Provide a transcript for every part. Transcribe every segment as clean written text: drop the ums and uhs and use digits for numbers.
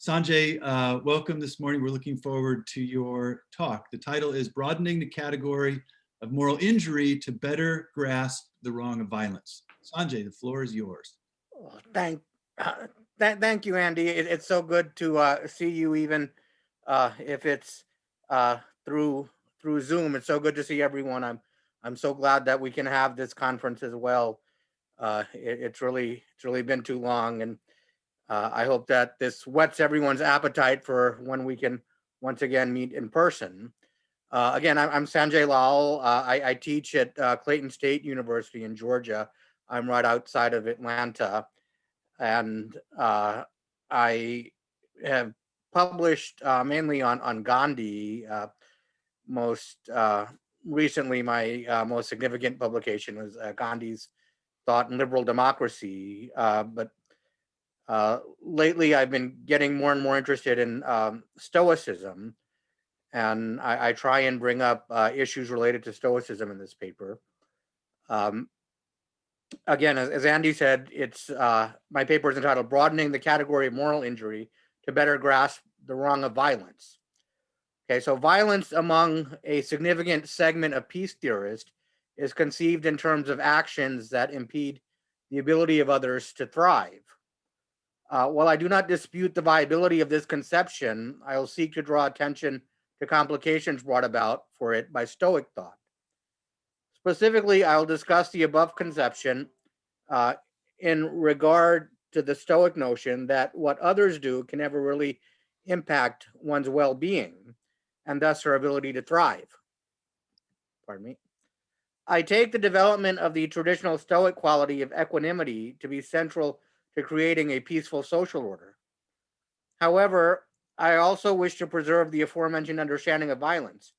Sanjay, welcome this morning. We're looking forward to your talk. The title is Broadening the Category of Moral Injury to Better Grasp the Wrong of Violence. Sanjay, the floor is yours. Oh, uh, thank you, Andy. It's so good to see you, even if it's uh, through through Zoom. It's so good to see everyone. I'm so glad that we can have this conference as well. It's really been too long, and I hope that this whets everyone's appetite for when we can once again meet in person. Again, I'm Sanjay Lal. I teach at Clayton State University in Georgia. I'm right outside of Atlanta, and I have published mainly on Gandhi. Most recently, my most significant publication was Gandhi's Thought and Liberal Democracy. But lately, I've been getting more and more interested in Stoicism, and I try and bring up issues related to Stoicism in this paper. Um, Again, as Andy said, it's my paper is entitled "Broadening the Category of Moral Injury to Better Grasp the Wrong of Violence." Okay, so violence among a significant segment of peace theorists is conceived in terms of actions that impede the ability of others to thrive. While I do not dispute the viability of this conception, I will seek to draw attention to complications brought about for it by Stoic thought. Specifically, I'll discuss the above conception uh, in regard to the Stoic notion that what others do can never really impact one's well being and thus her ability to thrive. Pardon me. I take the development of the traditional Stoic quality of equanimity to be central to creating a peaceful social order. However, I also wish to preserve the aforementioned understanding of violence,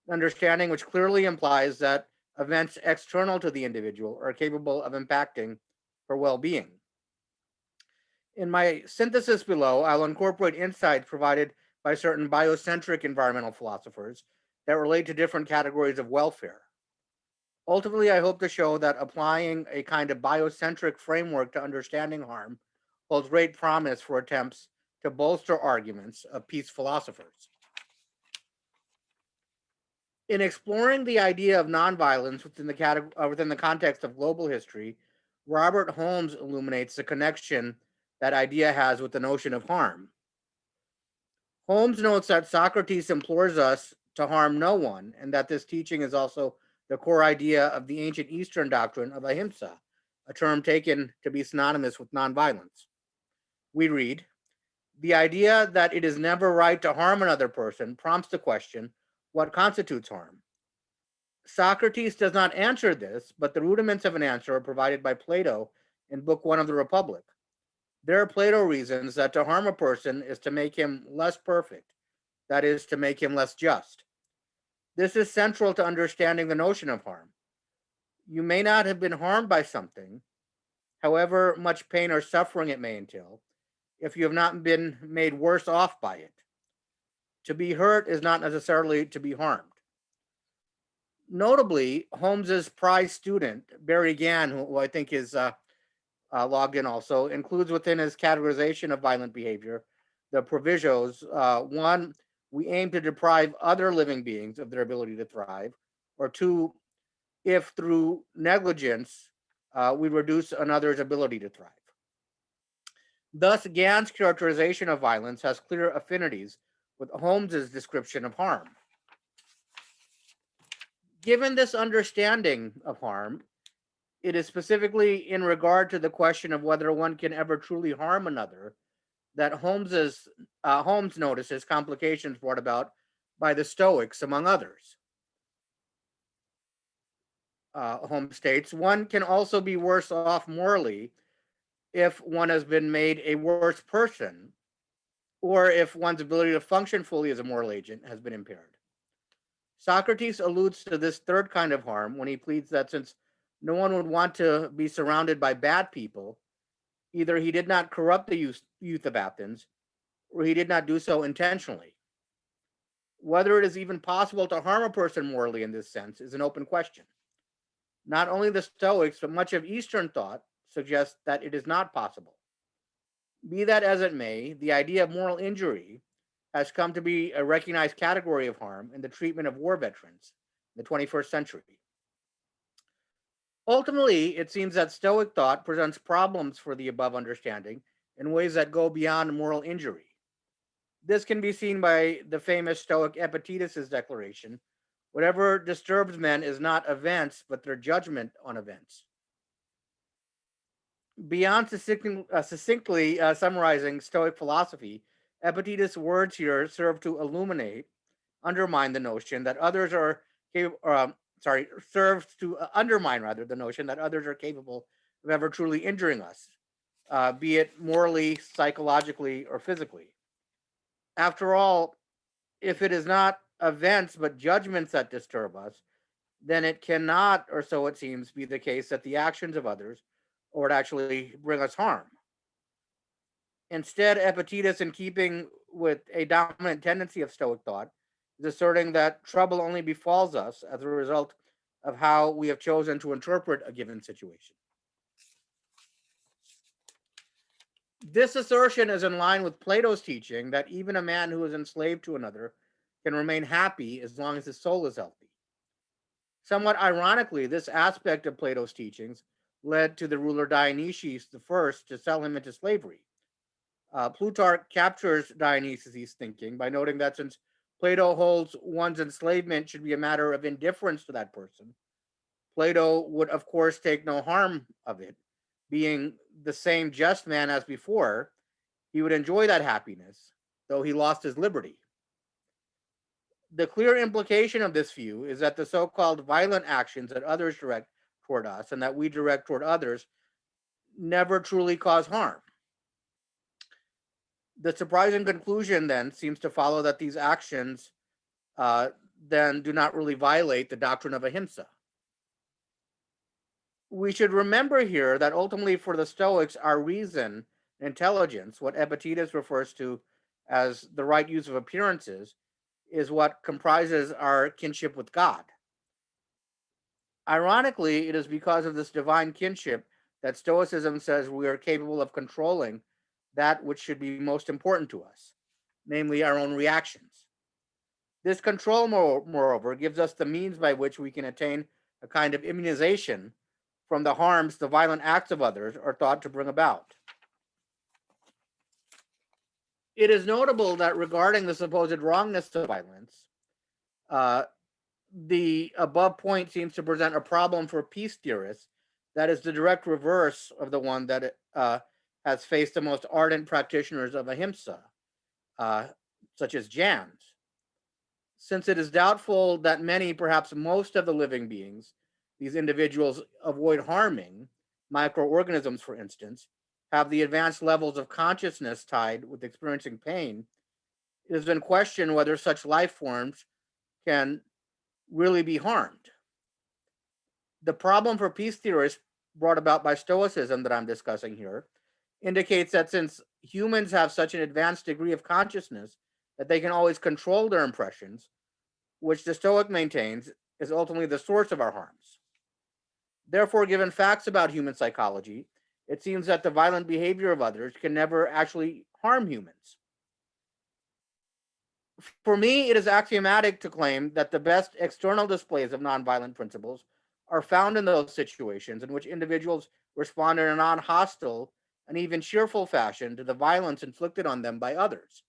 understanding which clearly implies that events external to the individual are capable of impacting her well being. In my synthesis below, I'll incorporate insights provided by certain biocentric environmental philosophers that relate to different categories of welfare. Ultimately, I hope to show that applying a kind of biocentric framework to understanding harm holds great promise for attempts to bolster arguments of peace philosophers. In exploring the idea of nonviolence within the context of global history, Robert Holmes illuminates the connection that idea has with the notion of harm. Holmes notes that Socrates implores us to harm no one, and that this teaching is also the core idea of the ancient Eastern doctrine of ahimsa, a term taken to be synonymous with nonviolence. We read, the idea that it is never right to harm another person prompts the question, what constitutes harm? Socrates does not answer this, but the rudiments of an answer are provided by Plato in Book One of the Republic. There, Plato reasons that to harm a person is to make him less perfect, that is, to make him less just. This is central to understanding the notion of harm. You may not have been harmed by something, however much pain or suffering it may entail, if you have not been made worse off by it. To be hurt is not necessarily to be harmed. Notably, Holmes's prize student, Barry Gann, who I think is logged in also, includes within his categorization of violent behavior the provisos. One, we aim to deprive other living beings of their ability to thrive. Or two, if through negligence we reduce another's ability to thrive. Thus, Gann's characterization of violence has clear affinities with Holmes's description of harm. Given this understanding of harm, it is specifically in regard to the question of whether one can ever truly harm another that Holmes notices complications brought about by the Stoics, among others. Holmes states one can also be worse off morally if one has been made a worse person, or if one's ability to function fully as a moral agent has been impaired. Socrates alludes to this third kind of harm when he pleads that since no one would want to be surrounded by bad people, either he did not corrupt the youth of Athens, or he did not do so intentionally. Whether it is even possible to harm a person morally in this sense is an open question. Not only the Stoics, but much of Eastern thought suggests that it is not possible. Be that as it may, the idea of moral injury has come to be a recognized category of harm in the treatment of war veterans in the 21st century. Ultimately, it seems that Stoic thought presents problems for the above understanding in ways that go beyond moral injury. This can be seen by the famous Stoic Epictetus' declaration: whatever disturbs men is not events, but their judgment on events. Beyond succinctly summarizing Stoic philosophy, Epictetus' words here serve to undermine the notion that others are serves to undermine rather the notion that others are capable of ever truly injuring us, be it morally, psychologically, or physically. After all, if it is not events but judgments that disturb us, then it cannot, or so it seems, be the case that the actions of others would actually bring us harm. Instead, Epictetus, in keeping with a dominant tendency of Stoic thought, is asserting that trouble only befalls us as a result of how we have chosen to interpret a given situation. This assertion is in line with Plato's teaching that even a man who is enslaved to another can remain happy as long as his soul is healthy. Somewhat ironically, this aspect of Plato's teachings led to the ruler Dionysius I to sell him into slavery. Plutarch captures Dionysius' thinking by noting that since Plato holds one's enslavement should be a matter of indifference to that person, Plato would, of course, take no harm of it. Being the same just man as before, he would enjoy that happiness, though he lost his liberty. The clear implication of this view is that the so called violent actions that others direct toward us and that we direct toward others never truly cause harm. The surprising conclusion then seems to follow that these actions then do not really violate the doctrine of ahimsa. We should remember here that ultimately for the Stoics, our reason, intelligence, what Epictetus refers to as the right use of appearances, is what comprises our kinship with God. Ironically, it is because of this divine kinship that Stoicism says we are capable of controlling that which should be most important to us, namely our own reactions. This control, moreover, gives us the means by which we can attain a kind of immunization from the harms the violent acts of others are thought to bring about. It is notable that regarding the supposed wrongness of violence, uh, the above point seems to present a problem for peace theorists that is the direct reverse of the one that has faced the most ardent practitioners of ahimsa, uh, such as Jans. Since it is doubtful that many, perhaps most of the living beings, these individuals avoid harming, microorganisms, for instance, have the advanced levels of consciousness tied with experiencing pain, it has been questioned whether such life forms can really be harmed. The problem for peace theorists brought about by Stoicism that I'm discussing here indicates that since humans have such an advanced degree of consciousness that they can always control their impressions, which the Stoic maintains is ultimately the source of our harms. Therefore, given facts about human psychology, it seems that the violent behavior of others can never actually harm humans. For me, it is axiomatic to claim that the best external displays of nonviolent principles are found in those situations in which individuals respond in a non hostile and even cheerful fashion to the violence inflicted on them by others.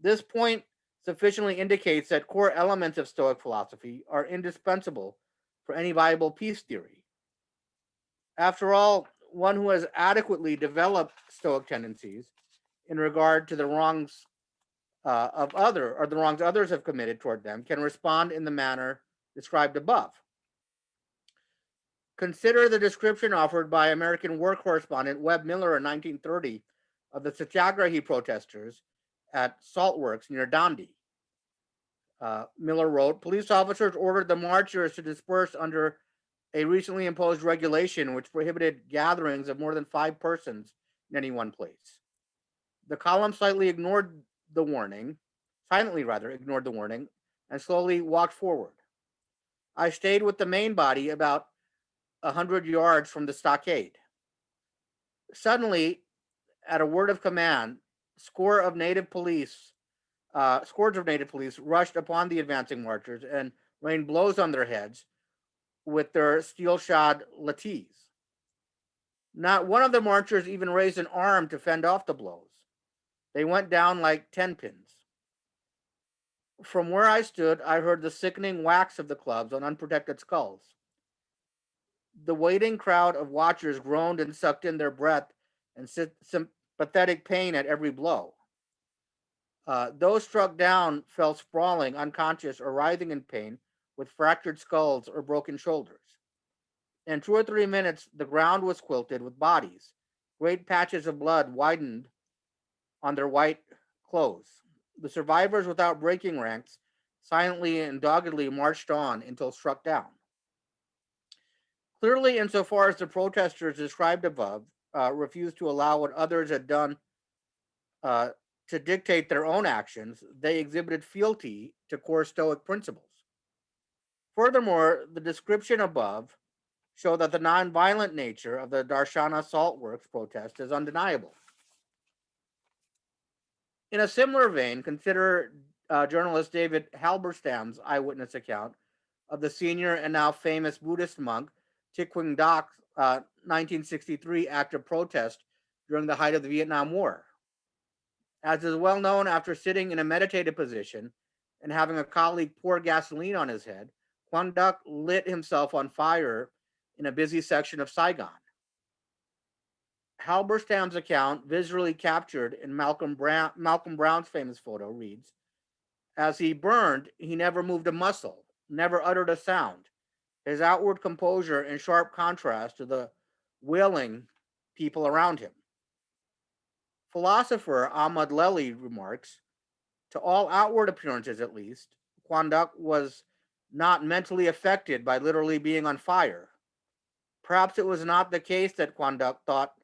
This point sufficiently indicates that core elements of Stoic philosophy are indispensable for any viable peace theory. After all, one who has adequately developed Stoic tendencies in regard to the wrongs the wrongs others have committed toward them can respond in the manner described above. Consider the description offered by American war correspondent Webb Miller in 1930 of the Satyagrahi protesters at salt works near Dandi. Miller wrote, police officers ordered the marchers to disperse under a recently imposed regulation which prohibited gatherings of more than 5 persons in any one place. The column silently ignored the warning, and slowly walked forward. I stayed with the main body about 100 yards from the stockade. Suddenly, at a word of command, scores of native police rushed upon the advancing marchers and rained blows on their heads with their steel-shod latees. Not one of the marchers even raised an arm to fend off the blows. They went down like 10 pins. From where I stood, I heard the sickening whacks of the clubs on unprotected skulls. The waiting crowd of watchers groaned and sucked in their breath in sympathetic pain at every blow. Those struck down fell sprawling, unconscious, or writhing in pain with fractured skulls or broken shoulders. In 2 or 3 minutes, the ground was quilted with bodies. Great patches of blood widened on their white clothes. The survivors, without breaking ranks, silently and doggedly marched on until struck down. Clearly, insofar as the protesters described above refused to allow what others had done to dictate their own actions, they exhibited fealty to core Stoic principles. Furthermore, the description above show that the nonviolent nature of the Darshana Salt Works protest is undeniable. In a similar vein, consider journalist David Halberstam's eyewitness account of the senior and now famous Buddhist monk Thich Dak's 1963 act of protest during the height of the Vietnam War. As is well known, after sitting in a meditative position and having a colleague pour gasoline on his head, Quan Duc lit himself on fire in a busy section of Saigon. Halberstam's account, visually captured in Malcolm Brown's famous photo, reads, "As he burned, he never moved a muscle, never uttered a sound, his outward composure in sharp contrast to the wailing people around him." Philosopher Ahmad Lely remarks, "To all outward appearances at least, Quan Duc was not mentally affected by literally being on fire. Perhaps it was not the case that Quan Duc thought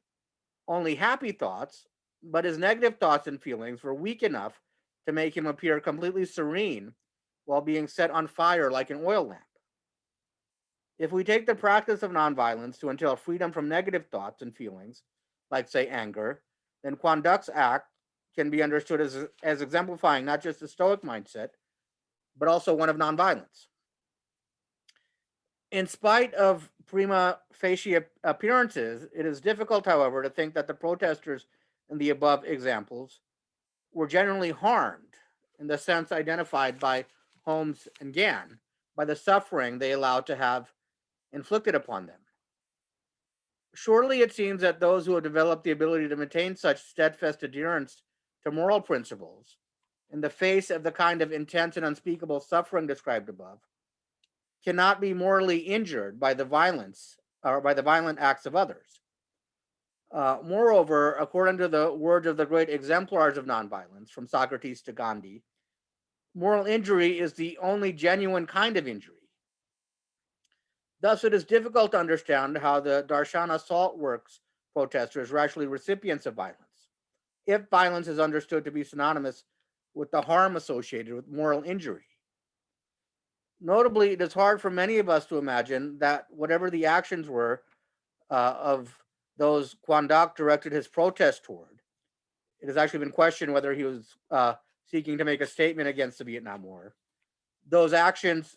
only happy thoughts, but his negative thoughts and feelings were weak enough to make him appear completely serene while being set on fire like an oil lamp. If we take the practice of nonviolence to entail freedom from negative thoughts and feelings, like, say, anger, then Quan Duc's act can be understood as exemplifying not just the Stoic mindset, but also one of nonviolence. In spite of prima facie appearances, it is difficult, however, to think that the protesters in the above examples were generally harmed in the sense identified by Holmes and Gann by the suffering they allowed to have inflicted upon them. Surely it seems that those who have developed the ability to maintain such steadfast adherence to moral principles in the face of the kind of intense and unspeakable suffering described above cannot be morally injured by the violence or by the violent acts of others. Moreover, according to the words of the great exemplars of nonviolence, from Socrates to Gandhi, moral injury is the only genuine kind of injury. Thus, it is difficult to understand how the Darshana Salt Works protesters were actually recipients of violence, if violence is understood to be synonymous with the harm associated with moral injury. Notably, it is hard for many of us to imagine that whatever the actions were of those Quan Duc directed his protest toward, it has actually been questioned whether he was seeking to make a statement against the Vietnam War. Those actions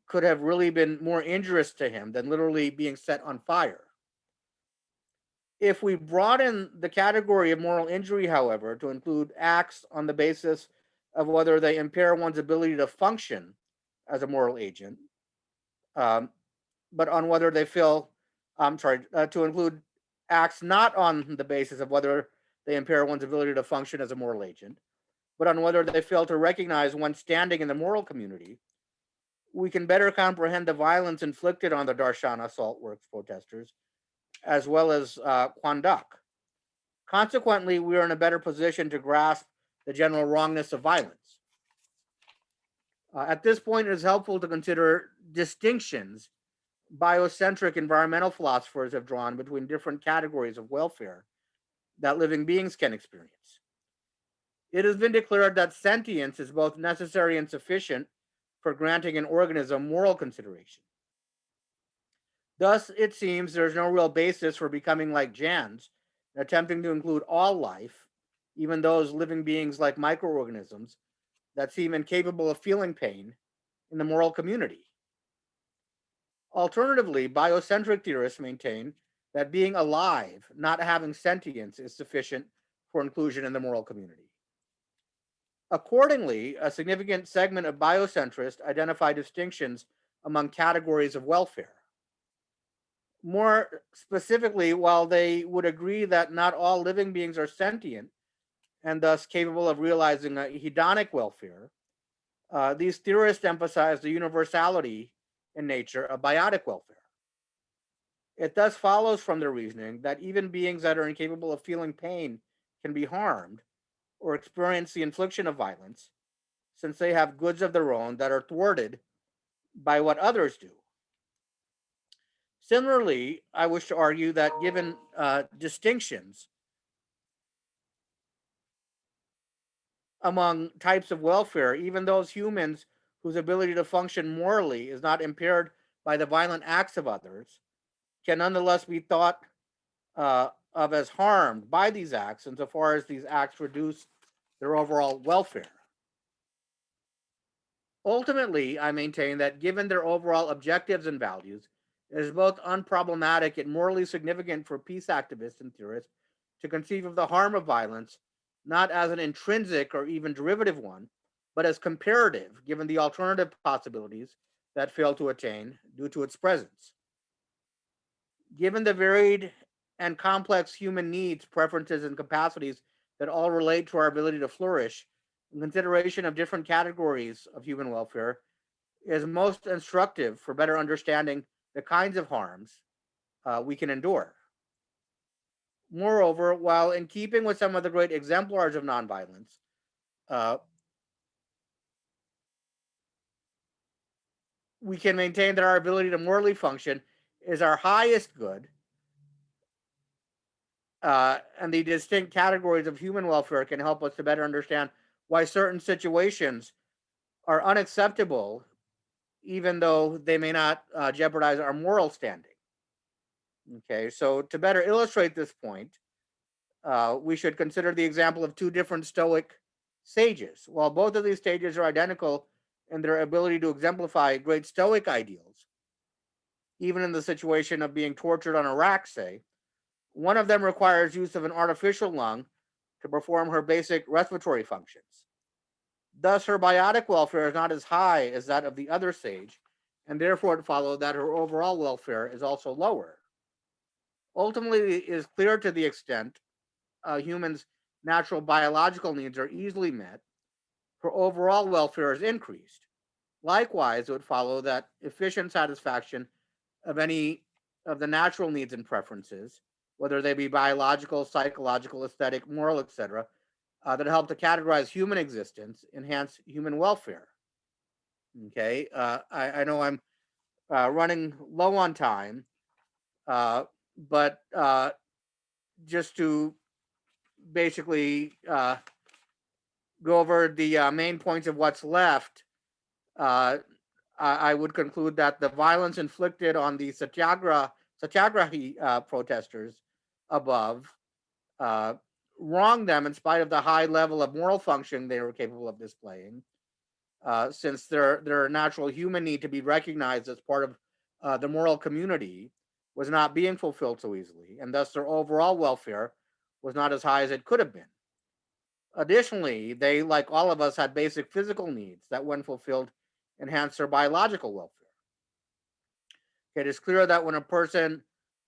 could have really been more injurious to him than literally being set on fire. If we broaden the category of moral injury, however, to include acts on the basis of whether they impair one's ability to function as a moral agent, but on whether they to include acts not on the basis of whether they impair one's ability to function as a moral agent, but on whether they fail to recognize one's standing in the moral community, we can better comprehend the violence inflicted on the Darshana Salt Works protesters, as well as Quan Duc. Consequently, we are in a better position to grasp the general wrongness of violence. At this point, it is helpful to consider distinctions biocentric environmental philosophers have drawn between different categories of welfare that living beings can experience. It has been declared that sentience is both necessary and sufficient for granting an organism moral consideration. Thus, it seems there's no real basis for becoming like Jans attempting to include all life, even those living beings like microorganisms that seem incapable of feeling pain, in the moral community. Alternatively, biocentric theorists maintain that being alive, not having sentience, is sufficient for inclusion in the moral community. Accordingly, a significant segment of biocentrists identify distinctions among categories of welfare. More specifically, while they would agree that not all living beings are sentient and thus capable of realizing a hedonic welfare, these theorists emphasize the universality in nature of biotic welfare. It thus follows from their reasoning that even beings that are incapable of feeling pain can be harmed or experience the infliction of violence, since they have goods of their own that are thwarted by what others do. Similarly, I wish to argue that given distinctions among types of welfare, even those humans whose ability to function morally is not impaired by the violent acts of others can nonetheless be thought of as harmed by these acts insofar as these acts reduce their overall welfare. Ultimately, I maintain that given their overall objectives and values, it is both unproblematic and morally significant for peace activists and theorists to conceive of the harm of violence not as an intrinsic or even derivative one, but as comparative, given the alternative possibilities that fail to attain due to its presence. Given the varied and complex human needs, preferences, and capacities that all relate to our ability to flourish, in consideration of different categories of human welfare is most instructive for better understanding the kinds of harms we can endure. Moreover, while in keeping with some of the great exemplars of nonviolence, uh, we can maintain that our ability to morally function is our highest good, and the distinct categories of human welfare can help us to better understand why certain situations are unacceptable, even though they may not jeopardize our moral standing. Okay, so to better illustrate this point, we should consider the example of two different Stoic sages. While both of these sages are identical in their ability to exemplify great Stoic ideals, even in the situation of being tortured on a rack, say, one of them requires use of an artificial lung to perform her basic respiratory functions. Thus, her biotic welfare is not as high as that of the other sage, and therefore it follows that her overall welfare is also lower. Ultimately, it is clear to the extent humans' natural biological needs are easily met, her overall welfare is increased. Likewise, it would follow that efficient satisfaction of any of the natural needs and preferences, whether they be biological, psychological, aesthetic, moral, etc., that help to categorize human existence, enhance human welfare. Okay, I know I'm running low on time, but just to basically go over the main points of what's left, I would conclude that the violence inflicted on the satyagrahi protesters above uh, wronged them in spite of the high level of moral function they were capable of displaying, since their natural human need to be recognized as part of the moral community was not being fulfilled so easily, and thus their overall welfare was not as high as it could have been. Additionally, they, like all of us, had basic physical needs that, when fulfilled, enhance their biological welfare. It is clear that when a person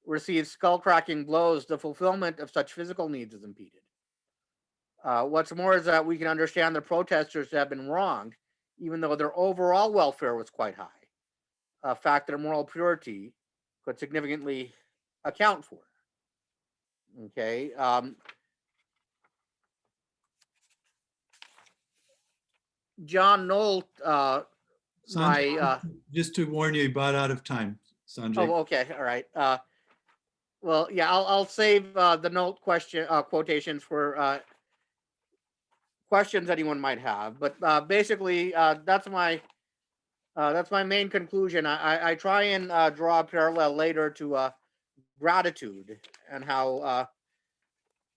receives skull cracking blows, the fulfillment of such physical needs is impeded. What's more is that we can understand the protesters to have been wronged, even though their overall welfare was quite high, a fact that moral purity could significantly account for. Okay. John Knoll, Sanjay, my just to warn you, you about out of time, Sanjay. oh, okay, all right. Well, yeah, I'll save the note question quotations for questions anyone might have. But basically, that's my main conclusion. I try and draw a parallel later to gratitude and how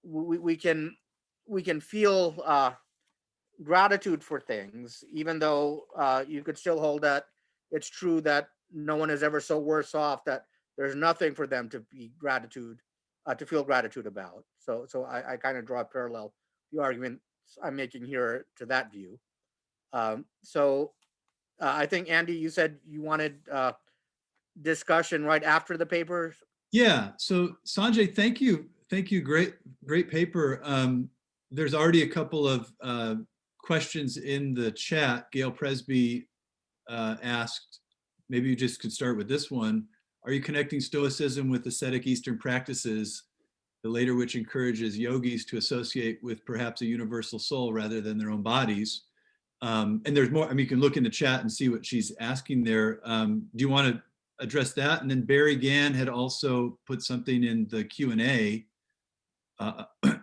we can feel gratitude for things, even though you could still hold that it's true that no one is ever so worse off that there's nothing for them to be gratitude to feel gratitude about. So I kind of draw a parallel the argument I'm making here to that view. So I think Andy, you said you wanted discussion right after the paper. Yeah. So Sanjay, thank you. Thank you. Great paper. There's already a couple of questions in the chat. Gail Presby asked, maybe you just could start with this one. Are you connecting Stoicism with ascetic Eastern practices, the later which encourages yogis to associate with perhaps a universal soul rather than their own bodies? And there's more, I mean, you can look in the chat and see what she's asking there. Do you want to address that? And then Barry Gann had also put something in the Q&A,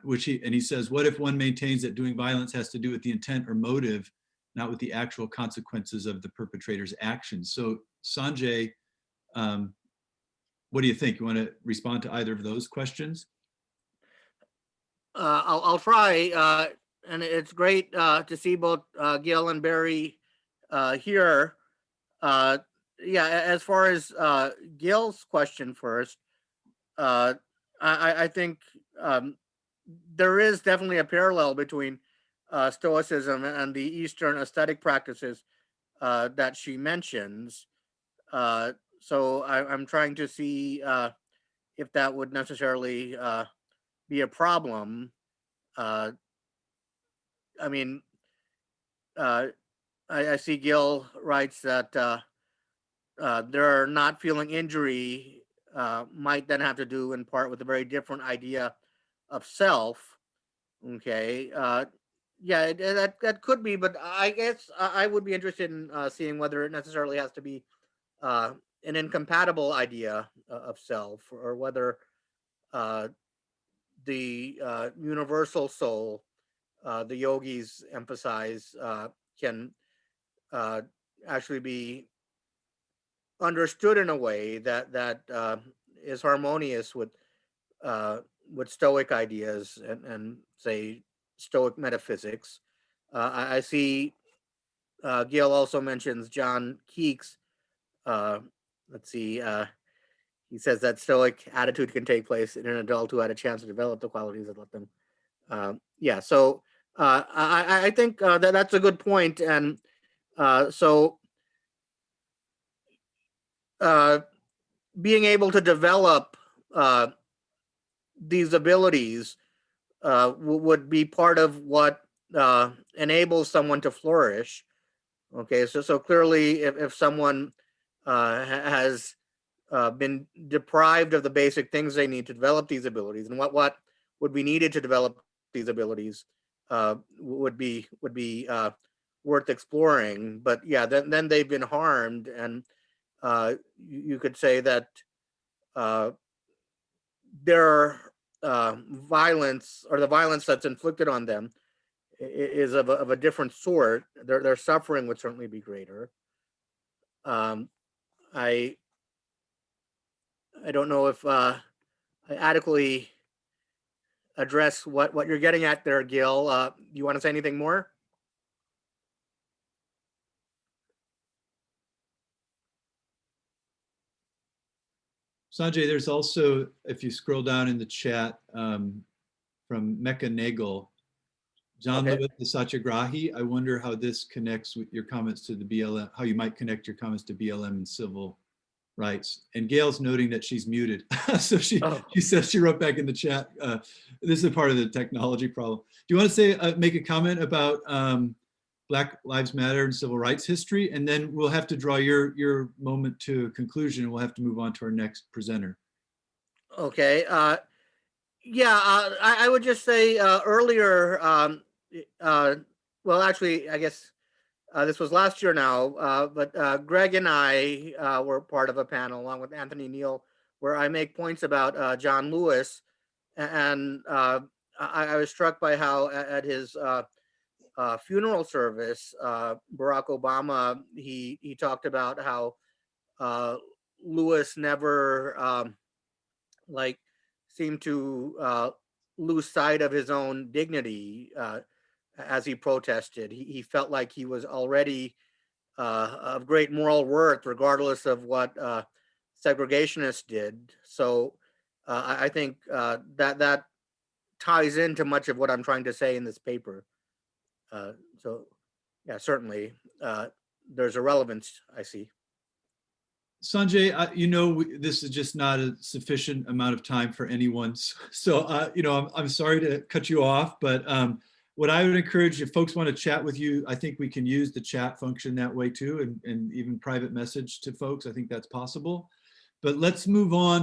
which he says, what if one maintains that doing violence has to do with the intent or motive, not with the actual consequences of the perpetrator's actions? So Sanjay, what do you think? You want to respond to either of those questions? I'll try, and it's great to see both Gil and Barry here. Yeah, as far as Gil's question first, I think there is definitely a parallel between Stoicism and the Eastern aesthetic practices that she mentions. So I'm trying to see if that would necessarily be a problem. Uh, I mean, uh, I see Gil writes that their not feeling injury might then have to do in part with a very different idea of self. Okay. Yeah, that could be, but I guess I would be interested in seeing whether it necessarily has to be uh, an incompatible idea of self, or whether uh, the universal soul the yogis emphasize can uh, actually be understood in a way that is harmonious uh, with Stoic ideas and say Stoic metaphysics. I see Gail also mentions John Keeks. Uh, let's see. He says that Stoic attitude can take place in an adult who had a chance to develop the qualities that let them. Yeah. So I think that that's a good point, and so uh, being able to develop uh, these abilities would be part of what enables someone to flourish. Okay, so clearly, if someone has been deprived of the basic things they need to develop these abilities, and what would be needed to develop these abilities would be worth exploring. But yeah, then they've been harmed, and you could say that uh, their violence, or the violence that's inflicted on them, is of a different sort. Their suffering would certainly be greater. Um, I I don't know if I adequately address what you're getting at there, Gil. You want to say anything more? Sanjay, there's also, if you scroll down in the chat, from Mecca Nagel, John Okay. Lewis, the Satyagrahi. I wonder how this connects with your comments to the BLM, how you might connect your comments to BLM and civil rights. And Gail's noting that she's muted. So she Oh, says, she wrote back in the chat, this is a part of the technology problem. Do you want to say, make a comment about Black Lives Matter and civil rights history? And then we'll have to draw your moment to a conclusion, and we'll have to move on to our next presenter. okay. Yeah, I would just say earlier. Uh, well, actually, I guess this was last year now, but Greg and I were part of a panel along with Anthony Neal, where I make points about John Lewis, and I was struck by how at his funeral service, Barack Obama, he talked about how uh, Lewis never like seemed to lose sight of his own dignity as he protested. He felt like he was already of great moral worth, regardless of what segregationists did. So I think that ties into much of what I'm trying to say in this paper. So, yeah, certainly there's a relevance I see. Sanjay, this is just not a sufficient amount of time for anyone. So, I'm sorry to cut you off, but what I would encourage, if folks want to chat with you, I think we can use the chat function that way too, and even private message to folks. I think that's possible. But let's move on